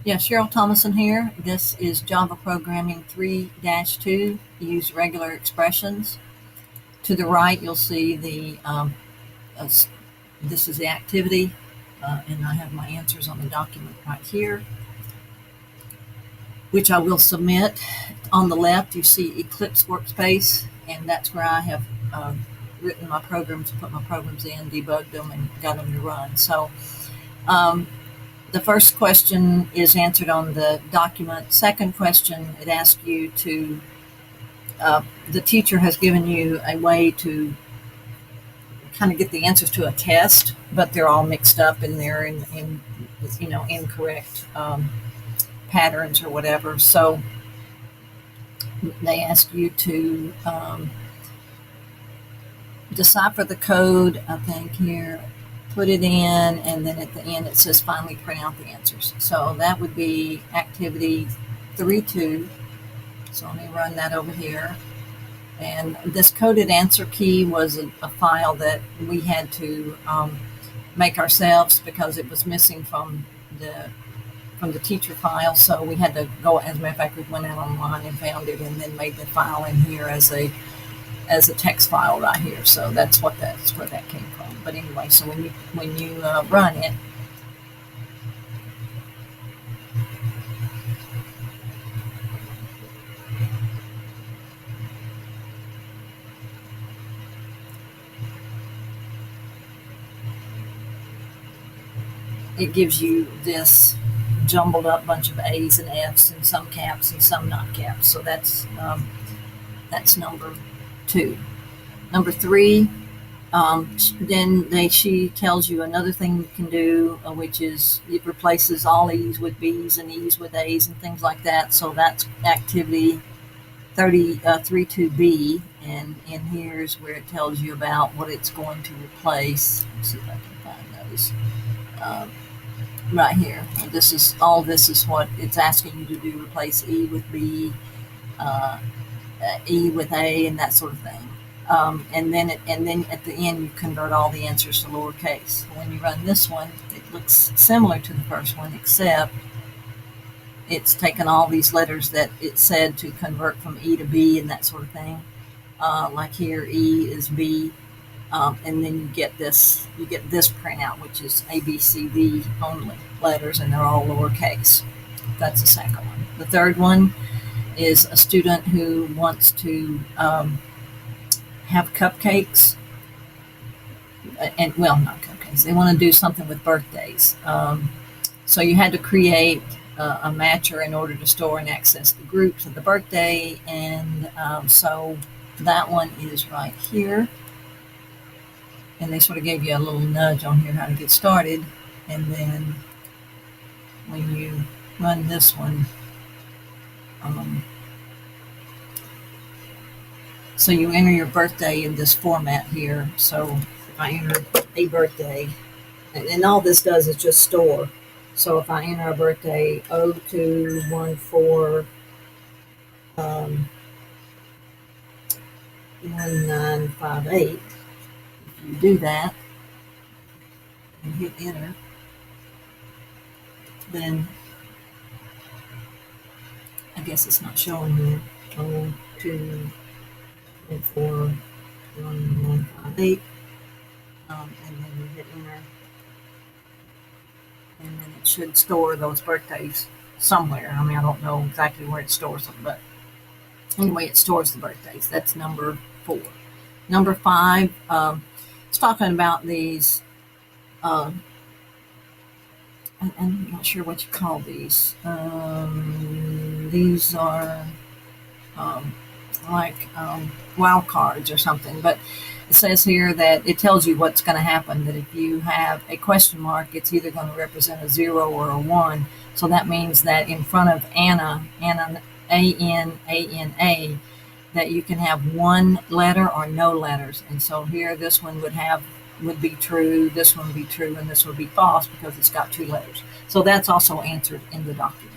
Yeah, Cheryl Thomason here. This is Java Programming 3-2. Use regular expressions. To the right, you'll see uh, this is the activity, and I have my answers on the document right here, which I will submit. On the left, you see Eclipse Workspace, and that's where I have written my programs, put my programs in, debugged them, and got them to run. So um, the first question is answered on the document. Second question, it asks you to, the teacher has given you a way to kind of get the answers to a test, but they're all mixed up and they're in incorrect patterns or whatever. So they ask you to decipher the code, I think here, put it in, and then at the end it says finally print out the answers. So that would be activity 3-2. So let me run that over here. And this coded answer key was a file that we had to make ourselves because it was missing from the teacher file. So we had to go, as a matter of fact, we went out online and found it and then made the file in here as a text file right here. So that's where that came from. But anyway, so when you run it, it gives you this jumbled up bunch of A's and F's and some caps and some not caps. So that's number 2. Number 3, then she tells you another thing you can do, which is it replaces all E's with B's and E's with A's and things like that. So that's activity 3-2B, and in here is where it tells you about what it's going to replace. Let's see if I can find those. Right here. This is what it's asking you to do: replace E with B, E with A, and that sort of thing. And then at the end you convert all the answers to lowercase. When you run this one, it looks similar to the first one, except it's taken all these letters that it said to convert from E to B and that sort of thing. Like here, E is B, and then you get this printout, which is A, B, C, D only letters, and they're all lowercase. That's the second one. The third one is a student who wants to have cupcakes, and well, not cupcakes. They want to do something with birthdays. So you had to create a matcher in order to store and access the groups of the birthday, and so that one is right here. And they sort of gave you a little nudge on here how to get started. And then when you run this one, so you enter your birthday in this format here. So if I enter a birthday, and all this does is just store. So if I enter a birthday 0214 1958, if you do that and hit enter, then I guess it's not showing here. 0214 1958, and then you hit enter, and then it should store those birthdays somewhere. I mean, I don't know exactly where it stores them, but anyway, it stores the birthdays. That's number 4. Number 5, it's talking about these, I'm not sure what you call these. These are like wild cards or something, but it says here that it tells you what's going to happen, that if you have a question mark, it's either going to represent a 0 or a 1. So that means that in front of Anna, A-N-A-N-A, that you can have one letter or no letters. And so here, this one would be true, this one would be true, and this would be false because it's got 2 letters. So that's also answered in the document.